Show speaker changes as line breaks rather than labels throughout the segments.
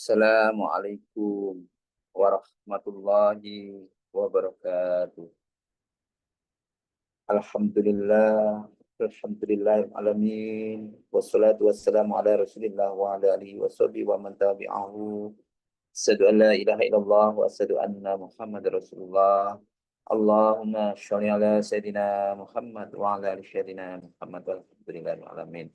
Assalamualaikum warahmatullahi wabarakatuh. Alhamdulillah, alhamdulillahirrahmanirrahim. Wassalatu wassalamu ala rasulillah wa ala alihi wa sahbihi wa man tabi'ahu. Asyhadu an la ilaha illallah wa asyhadu anna Muhammad rasulullah. Allahumma sholli ala sayyidina Muhammad wa ala ali sayyidina Muhammad walhamdulillahil alamin.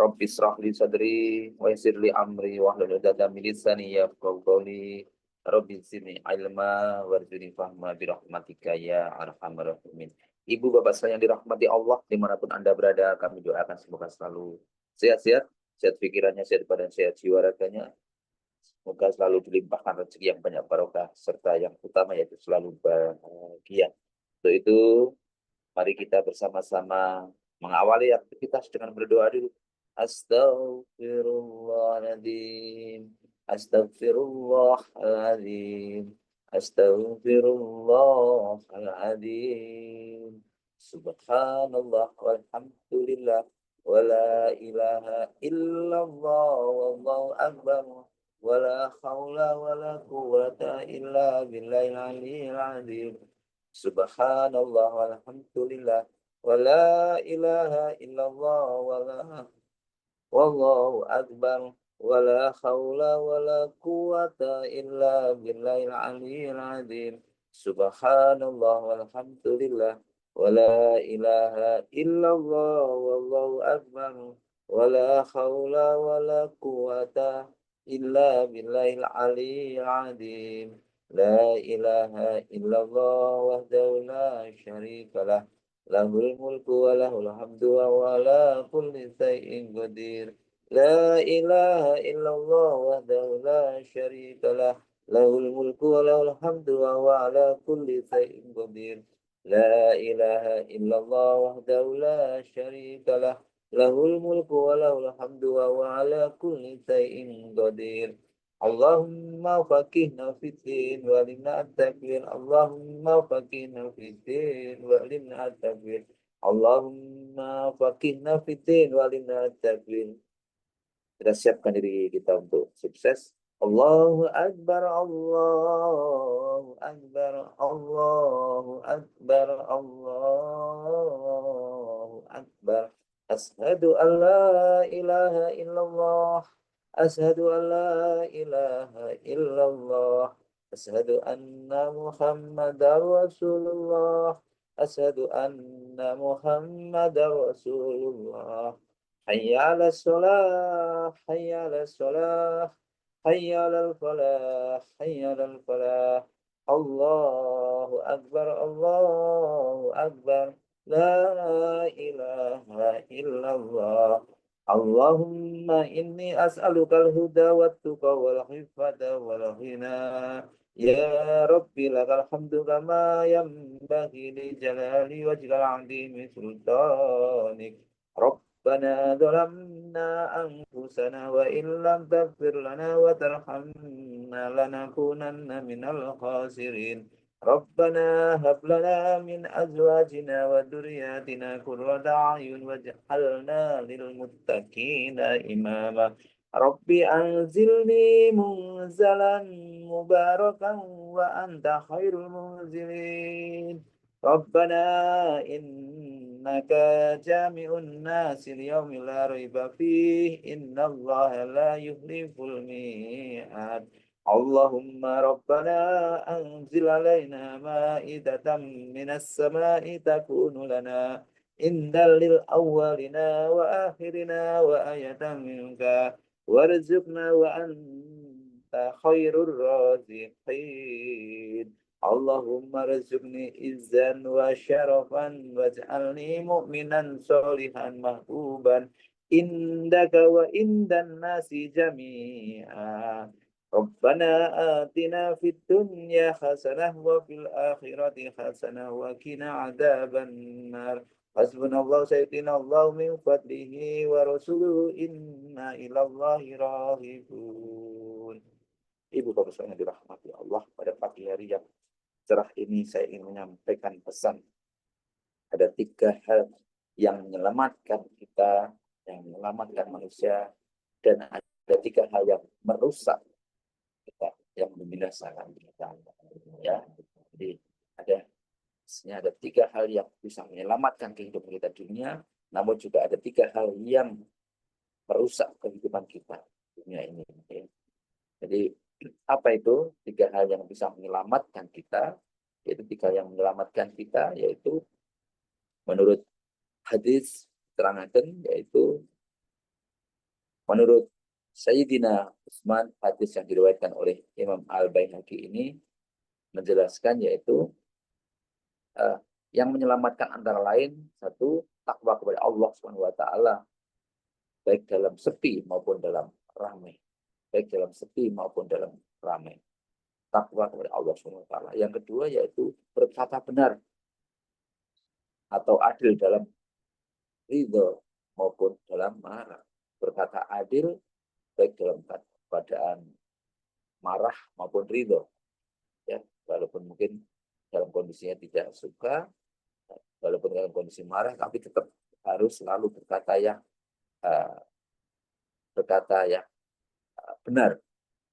Rabbi israh li sadri wa yassir li amri wa hlul 'uqdatam min lisani yafqahu qawli. Rabbi zidni ilma warzuqni fahma bi rahmatika ya arhamar rahimin. Ibu bapak sekalian yang dirahmati Allah dimanapun Anda berada, kami doakan semoga selalu sehat-sehat, sehat pikirannya, sehat badan, sehat jiwa raganya. Semoga selalu dilimpahkan rezeki yang banyak barokah serta yang utama yaitu selalu bahagia. Untuk itu, mari kita bersama-sama mengawali aktivitas dengan berdoa dulu. Astaghfirullahaladzim. Astaghfirullahaladzim. Astaghfirullahaladzim. Subhanallah walhamdulillah wala ilaha illallah wallahu akbar wala haula wala quwwata illa billahil aliyyil azim. Subhanallah walhamdulillah wala ilaha illallah wallahu akbar wala haula wala quwwata illa billahil aliyyil azim. Subhanallah walhamdulillah wala ilaha illallah wallahu akbar wala haula wala quwwata illa billahil aliyyil azim. La ilaha illallah wahdahu la syarikalah lahul mulku wa lahul hamdu wa ala kulli syai'in qadir. La ilaha illallah wahdahu la syarikalah lahul mulku wa lahul hamdu wa ala kulli syai'in qadir. La ilaha illallah wahdahu la syarikalah lahul mulku wa lahul hamdu wa ala kulli syai'in qadir. Allahumma faqihna fiddin wa alimna at-takwir. Allahumma faqihna fiddin wa alimna at-takwir. Allahumma faqihna fiddin wa alimna at-takwir. Kita siapkan diri kita untuk sukses. Allahu Akbar, Allahu Akbar, Allahu Akbar, Allahu Akbar. Asyhadu an la ilaha illallah. Asyhadu an la ilaha illallah. Asyhadu anna Muhammadar Rasulullah. Asyhadu anna Muhammadar Rasulullah. Hayya 'alas shalah, hayya 'alas shalah, hayya 'alal falah, hayya 'alal falah. Allahu akbar, Allahu akbar. La ilaha illallah. Allahumma inni as'alukal huda wat tuqa wal hifata wal ghina. Ya Rabbi lakal hamdu kama yanbaghi li jalali wajhikal 'azimi sultanik. Rabbana dhalamna anfusana wa illam taghfir lana wa tarhamna lanakunanna minal khasirin. Rabbana hab lana min azwajina wa dhurriyyatina qurrata a'yun waj'alna lil muttaqina imama. Rabbi anzilni munzalan mubarakan wa anta khairul munzilin. Rabbana innaka jami'un nasi liyawmin la raiba fihi innallaha la yukhliful mi'ad. Allahumma rabbana anzil alaina ma'idatan minas sama'i takunu lana indal lil awwalina wa akhirina wa ayatan minka warzuqna wa anta khairur raziqin. Allahumma rizqni izzan wa syarafan waj'alni mu'minan solihan mahbuban indaka wa indan nasi jami'a. Rabbana atina fid dunya hasanah wa fil akhirati hasanah wa qina adzaban nar. Hasbunallahu sayyidinallahu min fadlihi wa rasuluhu inna ilallahi raghibun. Ibu bapak sekalian dirahmati Allah, pada pagi hari yang cerah ini saya ingin menyampaikan pesan. Ada 3 hal yang menyelamatkan kita, yang menyelamatkan manusia, dan ada 3 hal yang merusak kita, yang membinasakan kita. Ya, jadi ada 3 hal yang bisa menyelamatkan kehidupan kita dunia, namun juga ada 3 hal yang merusak kehidupan kita dunia ini. Ya. Jadi apa itu 3 hal yang bisa menyelamatkan kita? Yaitu 3 yang menyelamatkan kita, yaitu menurut hadis terangkan, yaitu menurut Sayyidina Utsman, hadis yang diriwayatkan oleh Imam Al-Baihaqi ini menjelaskan, yaitu yang menyelamatkan antara lain, satu, takwa kepada Allah Subhanahu wa taala, baik dalam sepi maupun dalam ramai. Baik dalam sepi maupun dalam ramai. Takwa kepada Allah Subhanahu wa taala. Yang kedua yaitu berkata benar atau adil dalam ridho maupun dalam marah. Berkata adil baik dalam keadaan marah maupun ridho. Ya, walaupun mungkin dalam kondisinya tidak suka, walaupun dalam kondisi marah, tapi tetap harus selalu berkata yang benar,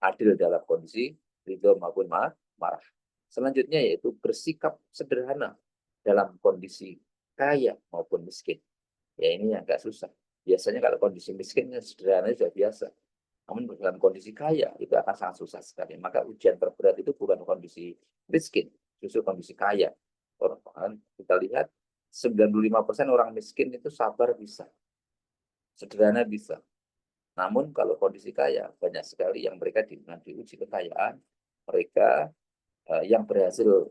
adil dalam kondisi ridho maupun marah. Selanjutnya yaitu bersikap sederhana dalam kondisi kaya maupun miskin. Ya, ini yang agak susah. Biasanya kalau kondisi miskin sederhana sudah biasa. Namun dalam kondisi kaya itu akan sangat susah sekali. Maka ujian terberat itu bukan kondisi miskin, justru kondisi kaya. Orang kita lihat 95% orang miskin itu sabar bisa, sederhana bisa. Namun kalau kondisi kaya, banyak sekali yang mereka diuji kekayaan, mereka yang berhasil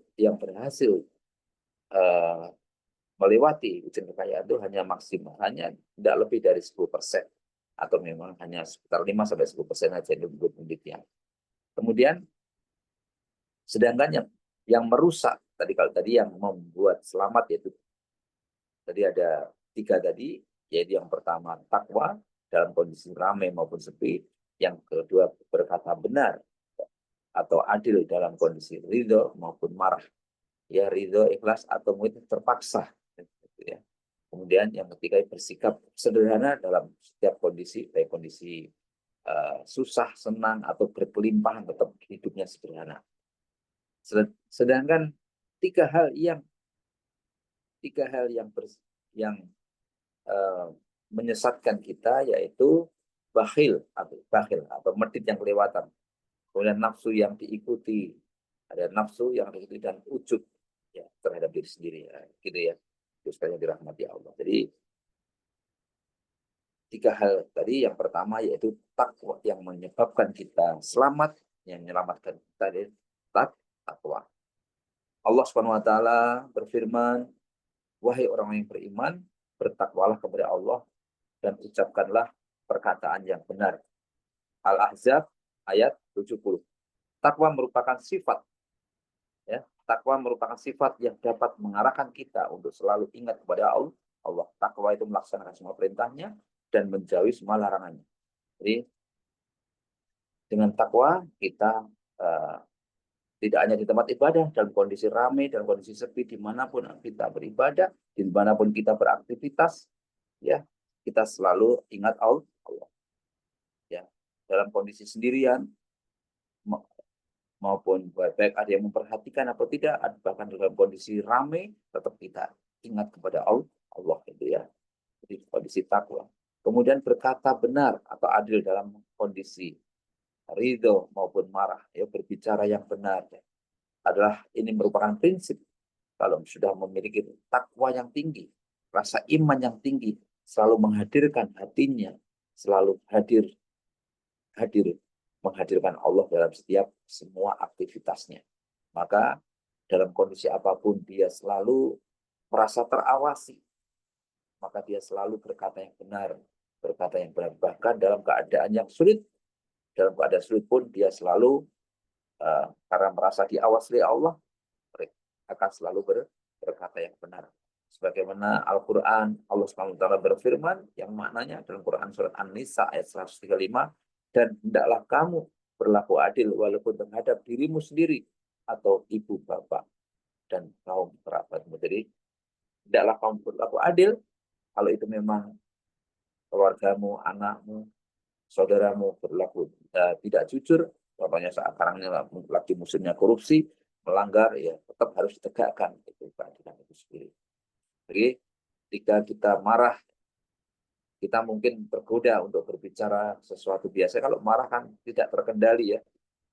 melewati ujian kekayaan itu hanya maksimal, hanya tidak lebih dari 10%, atau memang hanya sekitar 5-10% saja menurut penelitian. Kemudian, sedangkan yang merusak, kalau tadi yang membuat selamat, yaitu tadi ada 3 tadi, yaitu yang pertama takwa dalam kondisi ramai maupun sepi, yang kedua berkata benar atau adil dalam kondisi ridho maupun marah, ya ridho, ikhlas atau mungkin terpaksa, gitu ya. Kemudian yang ketiga bersikap sederhana dalam setiap kondisi, baik kondisi susah, senang atau berkelimpahan, tetap hidupnya sederhana. Sedangkan tiga hal yang menyesatkan kita, yaitu bakhil atau medit yang kelewatan, kemudian nafsu yang diikuti, ada nafsu yang diikuti, dan ujub ya terhadap diri sendiri, ya, gitu ya. Itu sekalian dirahmati Allah. Jadi 3 hal tadi, yang pertama yaitu takwa yang menyebabkan kita selamat, yang menyelamatkan kita dari takwa. Allah Subhanahu wa taala berfirman, wahai orang yang beriman, bertakwalah kepada Allah dan ucapkanlah perkataan yang benar. Al-Ahzab ayat 70. Takwa merupakan sifat, ya. Takwa merupakan sifat yang dapat mengarahkan kita untuk selalu ingat kepada Allah. Takwa itu melaksanakan semua perintahnya dan menjauhi semua larangannya. Jadi dengan takwa kita tidak hanya di tempat ibadah, dalam kondisi ramai, dalam kondisi sepi, dimanapun kita beribadah, dimanapun kita beraktivitas, ya kita selalu ingat Allah. Ya, dalam kondisi sendirian maupun baik ada yang memperhatikan atau tidak, bahkan dalam kondisi ramai, tetap kita ingat kepada Allah, gitu ya. Jadi kondisi takwa. Kemudian berkata benar atau adil dalam kondisi ridho maupun marah, ya berbicara yang benar, ya. Ini merupakan prinsip kalau sudah memiliki takwa yang tinggi, rasa iman yang tinggi, selalu menghadirkan hatinya, selalu hadir menghadirkan Allah dalam setiap semua aktivitasnya. Maka dalam kondisi apapun dia selalu merasa terawasi. Maka dia selalu berkata yang benar. Bahkan dalam keadaan yang sulit, dalam keadaan sulit pun dia selalu karena merasa diawasi oleh Allah, akan selalu berkata yang benar. Sebagaimana Al-Quran, Allah SWT berfirman, yang maknanya dalam Quran surat An-Nisa ayat 135, dan hendaklah kamu berlaku adil walaupun terhadap dirimu sendiri atau ibu bapak dan kaum kerabatmu. Jadi hendaklah kamu berlaku adil kalau itu memang keluargamu, anakmu, saudaramu berlaku tidak jujur, contohnya sekarang ini lagi musimnya korupsi, melanggar, ya tetap harus ditegakkan itu keadilan itu sendiri. Jadi ketika kita marah, kita mungkin tergoda untuk berbicara sesuatu. Biasa kalau marah kan tidak terkendali ya,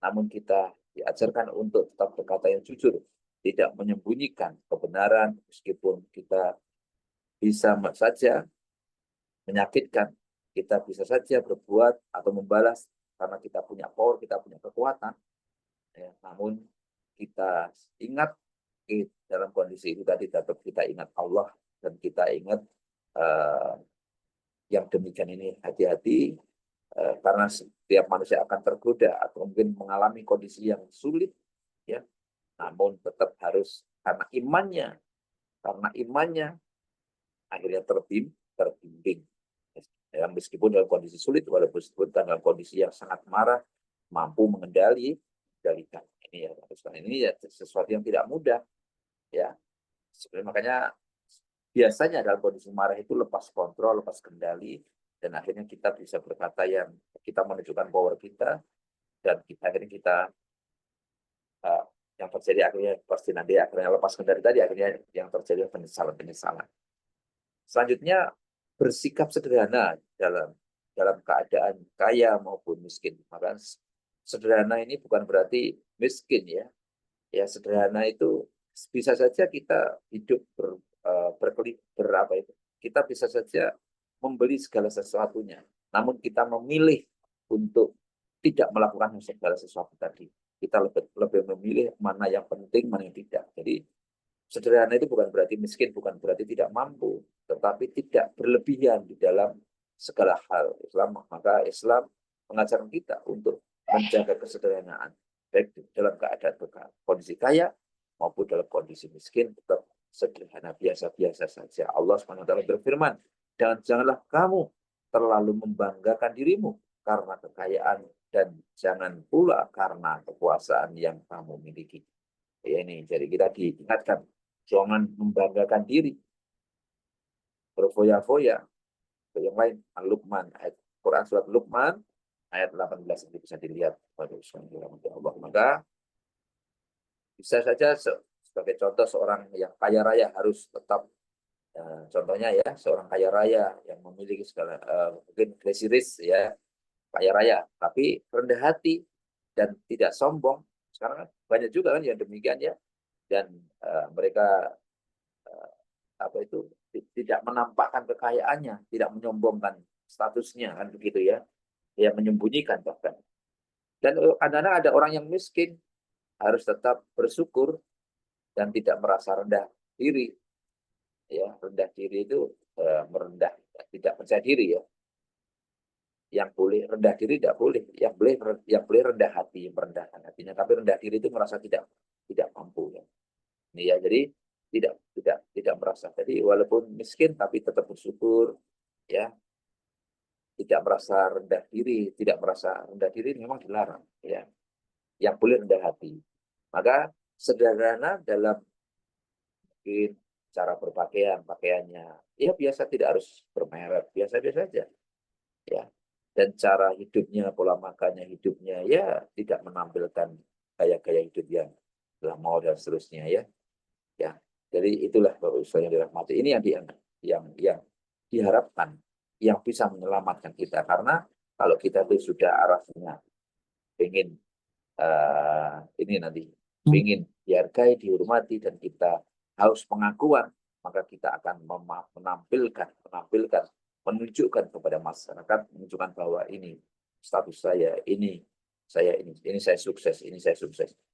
namun kita diajarkan untuk tetap berkata yang jujur, tidak menyembunyikan kebenaran, meskipun kita bisa saja menyakitkan, kita bisa saja berbuat atau membalas karena kita punya power, kita punya kekuatan. Ya, namun kita ingat dalam kondisi itu tadi, tetap kita ingat Allah dan kita ingat yang demikian ini, hati-hati karena setiap manusia akan tergoda atau mungkin mengalami kondisi yang sulit, ya. Namun tetap harus karena imannya akhirnya terbimbing. Ya, meskipun dalam kondisi sulit, walaupun dalam kondisi yang sangat marah, mampu mengendalikan ini ya. Ini ya sesuatu yang tidak mudah, ya. Sebenarnya makanya biasanya dalam kondisi marah itu lepas kontrol, lepas kendali, dan akhirnya kita bisa berkata yang kita menunjukkan power kita, dan akhirnya kita yang terjadi akhirnya pasti nanti akhirnya lepas kendali tadi, akhirnya yang terjadi penyesalan. Selanjutnya, bersikap sederhana dalam keadaan kaya maupun miskin. Maka sederhana ini bukan berarti miskin ya. Ya, sederhana itu bisa saja kita hidup berapa itu. Kita bisa saja membeli segala sesuatunya. Namun kita memilih untuk tidak melakukan segala sesuatu tadi. Kita lebih memilih mana yang penting, mana yang tidak. Jadi sederhana itu bukan berarti miskin, bukan berarti tidak mampu, tetapi tidak berlebihan di dalam segala hal. Maka Islam mengajarkan kita untuk menjaga kesederhanaan, baik dalam keadaan kondisi kaya maupun dalam kondisi miskin, tetap sederhana, biasa-biasa saja. Allah SWT berfirman, dan janganlah kamu terlalu membanggakan dirimu karena kekayaan, dan jangan pula karena kekuasaan yang kamu miliki. Ya, ini jadi kita diingatkan, jangan membanggakan diri, berfoya-foya. Yang lain, Al-Luqman, ayat Quran surat Luqman ayat 18, ini bisa dilihat pada Allah. Maka bisa saja sebagai contoh seorang yang kaya raya harus tetap contohnya ya, seorang kaya raya yang memiliki segala mungkin crazy rich ya, kaya raya tapi rendah hati dan tidak sombong. Sekarang banyak juga kan yang demikian ya, dan mereka apa itu tidak menampakkan kekayaannya, tidak menyombongkan statusnya kan begitu ya, ya menyembunyikan bahkan. Dan kadang-kadang ada orang yang miskin harus tetap bersyukur dan tidak merasa rendah diri. Ya, rendah diri itu merendah, tidak percaya diri ya. Yang boleh rendah diri tidak boleh, yang boleh rendah hati, merendahkan hatinya. Tapi rendah diri itu merasa tidak mampu ya. Ini ya, jadi tidak merasa. Jadi walaupun miskin tapi tetap bersyukur ya. Tidak merasa rendah diri, tidak merasa rendah diri memang dilarang ya. Yang boleh rendah hati. Maka sederhana dalam mungkin cara berpakaian, pakaiannya ya biasa, tidak harus bermerek, biasa-biasa saja ya. Dan cara hidupnya, pola makannya, hidupnya ya tidak menampilkan gaya-gaya hidup yang mau dan seterusnya ya. Ya, jadi itulah Bapak Ibu yang dirahmati. Ini yang diharapkan, yang bisa menyelamatkan kita. Karena kalau kita itu sudah arahnya ingin ini nanti ingin dihargai, dihormati, dan kita haus pengakuan, maka kita akan menampilkan, menunjukkan kepada masyarakat, menunjukkan bahwa ini status saya, ini saya sukses,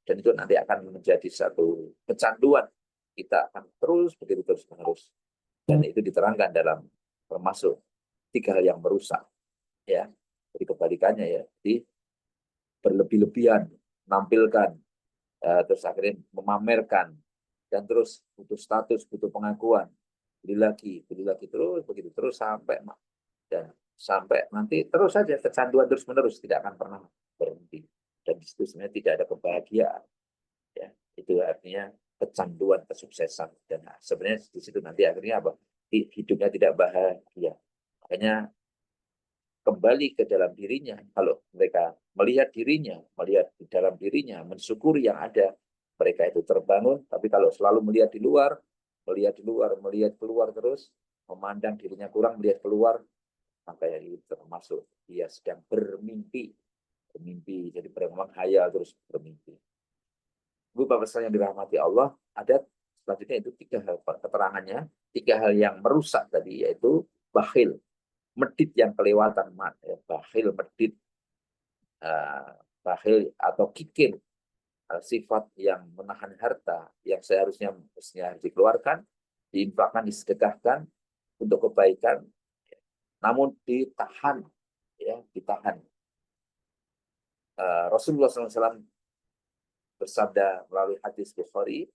dan itu nanti akan menjadi satu kecanduan. Kita akan terus begitu terus menerus, dan itu diterangkan dalam termasuk 3 hal yang merusak ya. Jadi kebalikannya ya, di berlebih-lebihan menampilkan, terus akhirnya memamerkan, dan terus butuh status, butuh pengakuan, beli lagi terus begitu terus sampai nanti terus saja kecanduan terus menerus, tidak akan pernah berhenti, dan di situ sebenarnya tidak ada kebahagiaan ya. Itu artinya kecanduan kesuksesan, dan sebenarnya di situ nanti akhirnya apa, hidupnya tidak bahagia. Makanya kembali ke dalam dirinya. Kalau mereka melihat dirinya, melihat di dalam dirinya, mensyukuri yang ada, mereka itu terbangun. Tapi kalau selalu melihat di luar, melihat keluar terus, memandang dirinya kurang, melihat keluar, maka itu termasuk dia sedang bermimpi. Bermimpi, jadi menghayal terus bermimpi. Bu Bapak yang dirahmati Allah, ada selanjutnya itu 3 hal keterangannya, 3 hal yang merusak tadi, yaitu bakhil, medit yang kelewatan, ya, bakhil, medit, bakhil atau kikir, sifat yang menahan harta yang seharusnya mestinya dikeluarkan, diinfakkan, disedekahkan untuk kebaikan, namun ditahan, ya, ditahan. Rasulullah SAW bersabda melalui hadis Bukhari,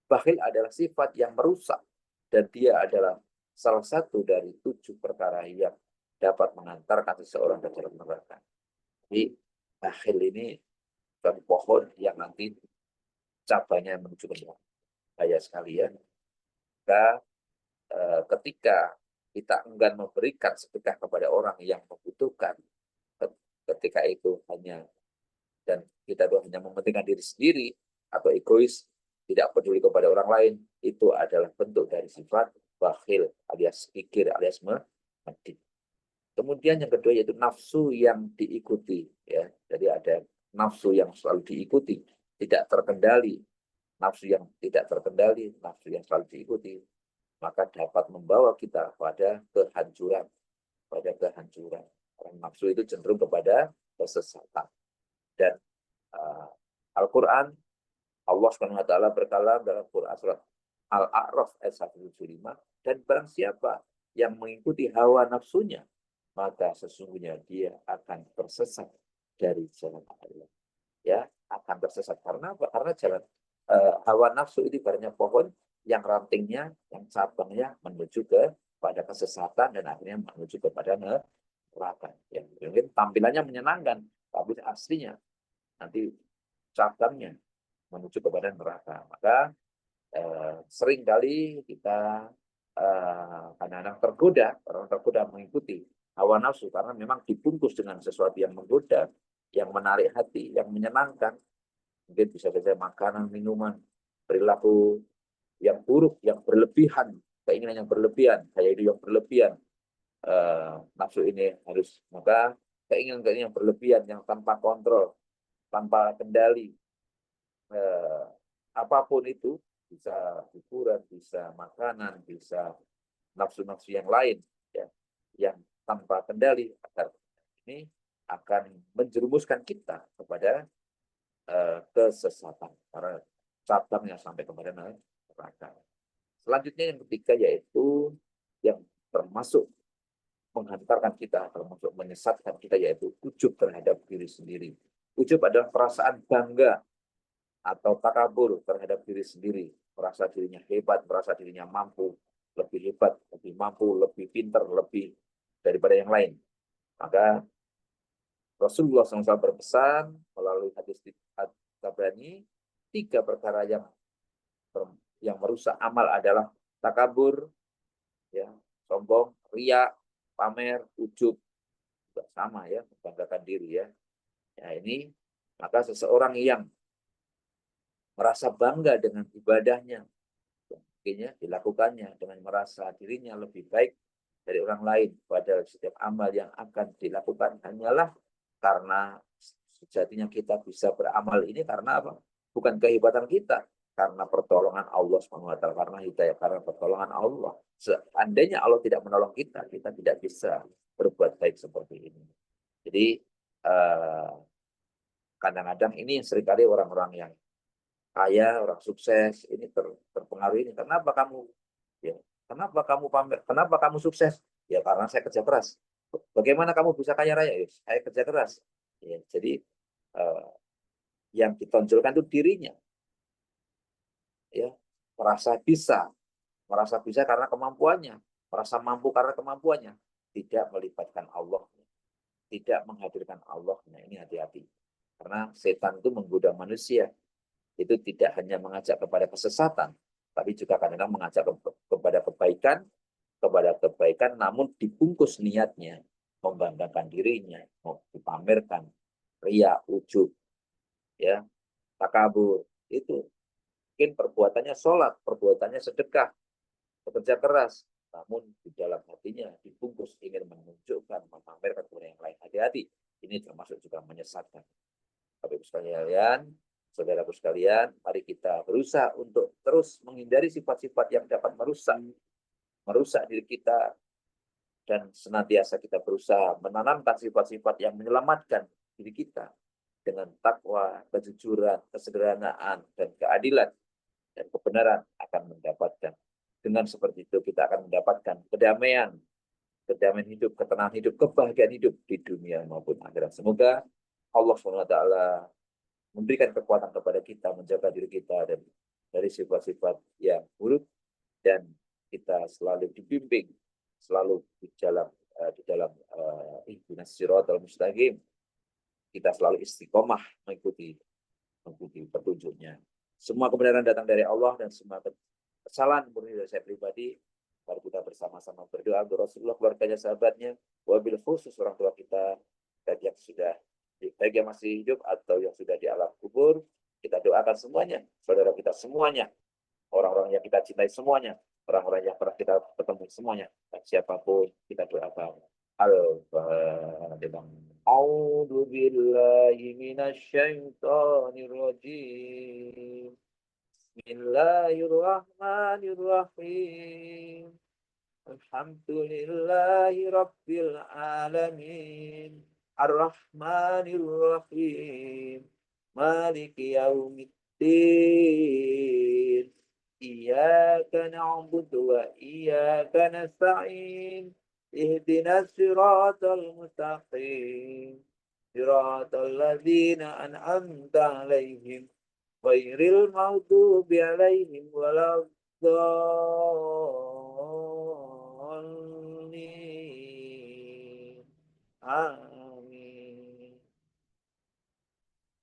bakhil adalah sifat yang merusak dan dia adalah salah satu dari 7 perkara yang dapat mengantarkan seseorang ke dalam neraka. Jadi bakhil ini bukan pohon yang nanti cabangnya menuju ke neraka. Kaya sekalian, maka ketika kita enggan memberikan sedekah kepada orang yang membutuhkan, ketika itu hanya dan kita itu hanya mementingkan diri sendiri atau egois, tidak peduli kepada orang lain, itu adalah bentuk dari sifat bakhil alias kikir alias medit. Kemudian yang kedua yaitu nafsu yang diikuti, ya. Jadi ada nafsu yang selalu diikuti, tidak terkendali. Nafsu yang tidak terkendali, nafsu yang selalu diikuti, maka dapat membawa kita pada kehancuran, Karena nafsu itu cenderung kepada kesesatan. Dan Al-Quran, Allah SWT berkalam dalam Quran surat Al-A'raf ayat 175, dan barang siapa yang mengikuti hawa nafsunya, maka sesungguhnya dia akan tersesat dari jalan Allah. Ya, akan tersesat. Karena apa? Karena jalan hawa nafsu itu ibaratnya pohon yang rantingnya, yang cabangnya menuju ke pada kesesatan dan akhirnya menuju kepada neraka. Ya, mungkin tampilannya menyenangkan, tapi aslinya nanti cabangnya menuju kepada neraka. Maka seringkali kita kadang-kadang orang tergoda mengikuti hawa nafsu karena memang dibungkus dengan sesuatu yang menggoda, yang menarik hati, yang menyenangkan. Mungkin bisa saja makanan, minuman, perilaku yang buruk, yang berlebihan, keinginan yang berlebihan, gaya hidup yang berlebihan. Nafsu ini harus, maka keinginan yang berlebihan, yang tanpa kontrol, tanpa kendali, apapun itu, bisa hiburan, bisa makanan, bisa nafsu-nafsu yang lain, ya, yang tanpa kendali, agar ini akan menjerumuskan kita kepada kesesatan, karena cabangnya sampai kepada neraka. Selanjutnya yang ketiga yaitu yang termasuk menghantarkan kita, termasuk menyesatkan kita, yaitu ujub terhadap diri sendiri. Ujub adalah perasaan bangga atau takabur terhadap diri sendiri, merasa dirinya hebat, merasa dirinya mampu, lebih hebat, lebih mampu, lebih pintar, lebih daripada yang lain. Maka Rasulullah SAW berpesan melalui hadis Tabrani, 3 perkara yang merusak amal adalah takabur, ya, sombong, riya, pamer, ujub, sama ya, membanggakan diri ya. Ya ini, maka seseorang yang merasa bangga dengan ibadahnya, mungkinnya dilakukannya dengan merasa dirinya lebih baik dari orang lain, padahal setiap amal yang akan dilakukan hanyalah karena sejatinya kita bisa beramal ini karena apa? Bukan kehebatan kita, karena pertolongan Allah SWT, karena hidayah, karena pertolongan Allah. Seandainya Allah tidak menolong kita, kita tidak bisa berbuat baik seperti ini. Jadi kadang-kadang ini seringkali orang-orang yang kaya, orang sukses ini terpengaruh ini. Kenapa kamu, ya, kenapa kamu pamer, kenapa kamu sukses? Ya karena saya kerja keras. Bagaimana kamu bisa kaya raya? Ya, saya kerja keras. Ya, jadi yang ditonjolkan itu dirinya, ya, merasa bisa karena kemampuannya, merasa mampu karena kemampuannya, tidak melibatkan Allah, tidak menghadirkan Allah. Nah ini hati-hati, karena setan itu menggoda manusia. Itu tidak hanya mengajak kepada kesesatan, tapi juga kadang-kadang mengajak kepada kebaikan, namun dibungkus niatnya membanggakan dirinya, mau dipamerkan, ria, ujub, ya, takabur. Itu mungkin perbuatannya sholat, perbuatannya sedekah, bekerja keras, namun di dalam hatinya dibungkus ingin menunjukkan, memamerkan kepada yang lain. Hati-hati, ini termasuk juga menyesatkan. Bapak Ibu sekalian, saudaraku sekalian, mari kita berusaha untuk terus menghindari sifat-sifat yang dapat merusak diri kita, dan senantiasa kita berusaha menanamkan sifat-sifat yang menyelamatkan diri kita dengan takwa, kejujuran, kesederhanaan, dan keadilan dan kebenaran akan mendapatkan. Dengan seperti itu kita akan mendapatkan kedamaian, kedamaian hidup, ketenangan hidup, kebahagiaan hidup di dunia maupun akhirat. Semoga Allah SWT memberikan kekuatan kepada kita, menjaga diri kita dan dari sifat-sifat yang buruk, dan kita selalu dibimbing, selalu di dalam ihdinas siratal mustaqim. Kita selalu istiqomah mengikuti petunjuknya. Semua kebenaran datang dari Allah dan semua kesalahan murni dari saya pribadi. Mari kita bersama-sama berdoa untuk Rasulullah, keluarganya, sahabatnya, wabil khusus orang tua kita, baik yang masih hidup atau yang sudah di alam kubur. Kita doakan semuanya, saudara kita semuanya, orang-orang yang kita cintai semuanya, orang-orang yang pernah kita ketemu semuanya, dan siapapun kita doakan. Al-Fatihah. A'udzu billahi minasy syaithanir rajim. Bismillahirrahmanirrahim. Alhamdulillahi rabbil alamin. Ar-Rahmanir-Rahim. Maliki yaumiddin. Iyyaka na'budu wa iyyaka nasta'in. Ihdinas siratal mustaqim. Siratal ladzina an'amta 'alaihim ghairil maghdubi 'alaihim waladdallin. Amin.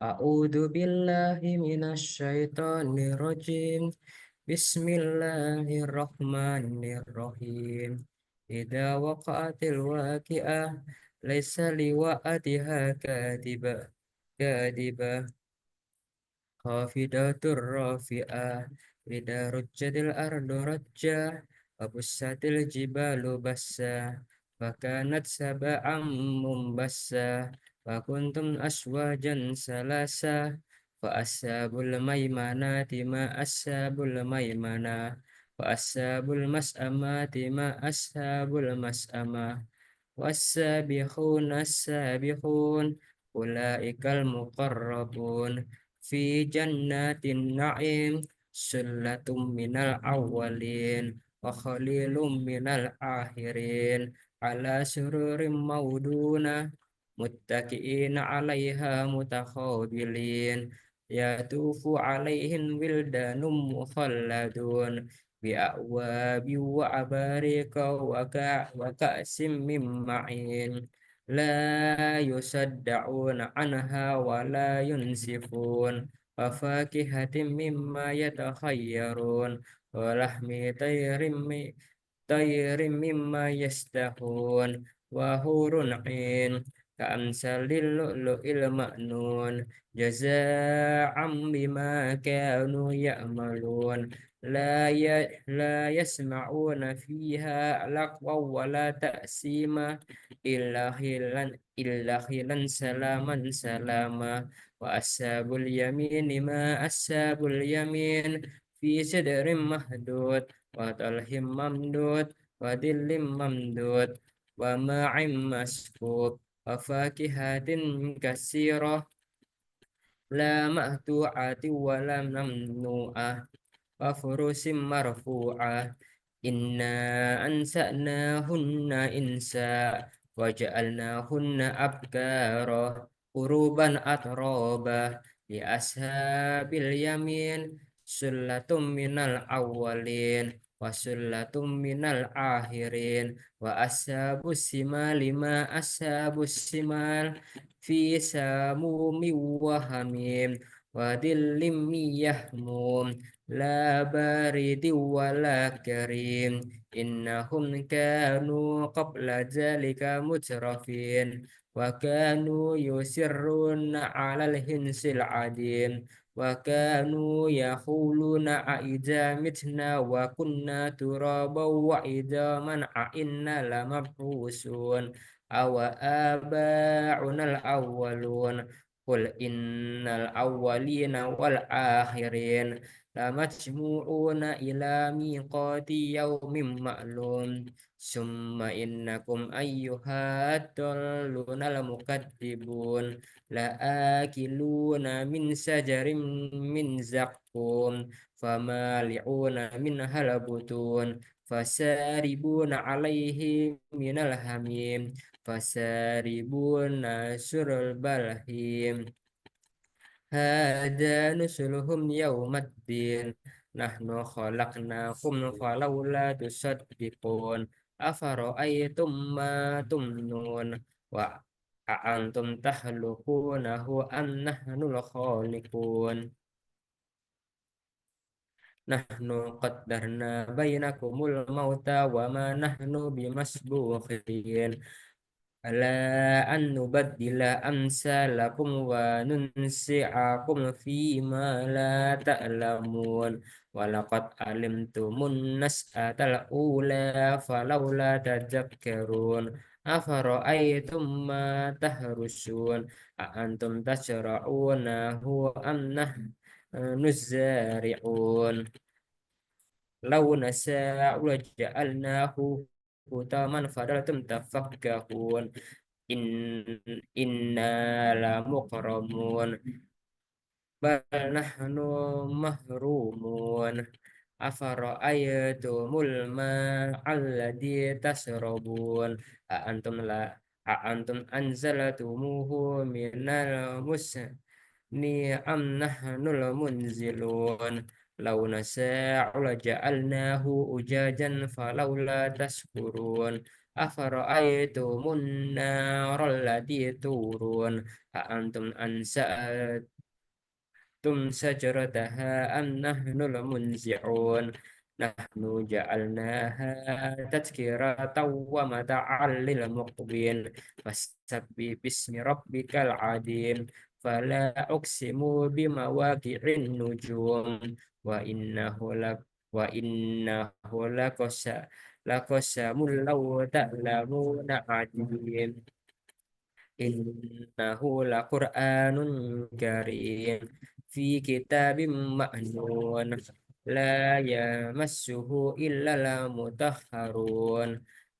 A'udzu billahi minasy syaithanir rajim. Bismillahirrahmanirrahim. Idza waqa'atil waqi'ah laisa liwa'atiha kadibah khafidatur rafi'ah idza rujjatil ardu rajja wa bussatil jibalu bassa fakanat sab'an mumbassa wa kuntum aswajan salasa fa ashabul maimanati ma ashabul maimana wa ashabul mas'amati ma ashabul mas'amah was-sabiquna as-sabiqun ulaikal muqarrabun fi jannatin na'im sullatum minal awwalin wa khalilum minal akhirin ala sururim mauduna muttaqiina 'alaiha mutakhabilin yatufu 'alaihim wildanum mukhalladun bi'awabi wa abarika wa ka'sim min ma'in la yusaddauna anha wa la yunsifun wa fakihatin mimma yatakhayyarun wa lahmi tayrim mimma yastahun wa hurun 'in ka'amsalil lu'lu'il ma'nun jazaa'an bima kanu ya'malun la yasma'una fiha laqwa wa la ta'sima illa khilan salaman salama wa ashabul yamin ma ashabul yamin fi sidrin mahdud wa talhim mamdud wa dillim mamdud wa ma'im maskub wa fakihatin kasirah la ma'tu'ati wa la mamnu'ah wa furusim marfu'ah inna ansa'nahunna insa wa ja'alnahunna abkara uruban atroba li ashabil yamin sullatum minal awwalin wa sullatum minal akhirin wa ashabus simali ma ashabus simal fi samumi wa hamim wa dillim yahmum لا بارد ولا كريم إنهم كانوا قبل ذلك مترفين وكانوا يسرون على الهنس العظيم وكانوا يقولون أإذا متنا وكنا ترابا وعظاما أإنا لمبعوثون أو آباؤنا الأولون قل إن الأولين والآخرين لمجموعون إلى ميقات يوم معلوم ثم إنكم أيها الضالون المكذبون لآكلون من شجر من زقوم فمالئون منها البطون فشاربون عليه من الحميم فشاربون شرب الهيم هذا نزلهم يوم الدين نحن خلقناكم فلولا تصدقون أفرأيتم ما تمنون وأنتم تخلقونه أم نحن الخالقون نحن قدرنا بينكم الموت وما نحن بمسبوقين ألا أن نبدل أمثالكم وننسعكم فيما لا تعلمون ولقد علمتم النشأة الأولى فلولا تذكرون أفرأيتم ما تهرسون أأنتم تزرعونه أم نحن الزارعون لو نشاء لجعلناه حطاما فظلتم تفكهون إن إنا لمغرمون بل نحن محرومون أفرأيتم الماء الذي تشربون أأنتم أنزلتموه من المزن أم نحن المنزلون لو نشاء لجعلناه أجاجا فلولا تشكرون أفرأيتم النار التي تورون أأنتم أنشأتم شجرتها أم نحن المنزعون نحن جعلناها تذكرة ومتاعا للمقوين فسبح باسم ربك العظيم فلا أقسم بمواقع النجوم وإنه لقسم لو تعلمون عظيم إنه لقرآن كريم في كتاب مكنون لا يمسه إلا المطهرون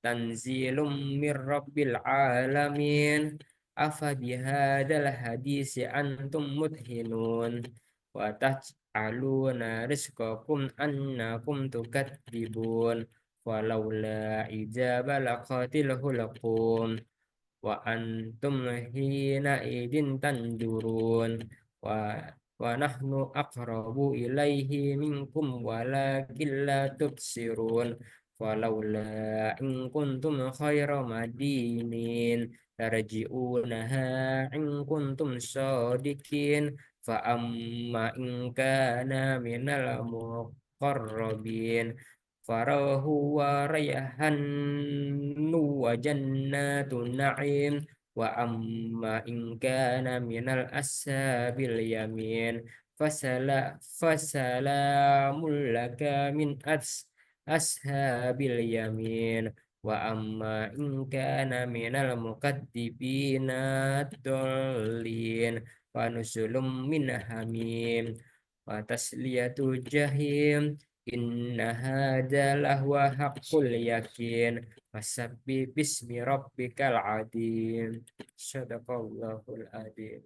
تنزيل من رب العالمين أفبهذا الحديث أنتم مدهنون وتجعلون رزقكم أنكم تكذبون ولولا إجاب لقاتله لكم وأنتم حينئذ تنظرون و- ونحن أقرب إليه منكم ولكن لا تبصرون ولولا إن كنتم خير مدينين ترجعونها إن كنتم صادقين فأما إن كان من المقربين فروح وريحان وجنات النعيم وأما إن كان من الأصحاب اليمين فسلام لك من أصحاب اليمين وأما إن كان من المكذبين الضالين فنزل من حميم وتسلية جحيم إن هذا لهو حق اليقين فسبح باسم ربك العظيم صدق الله العظيم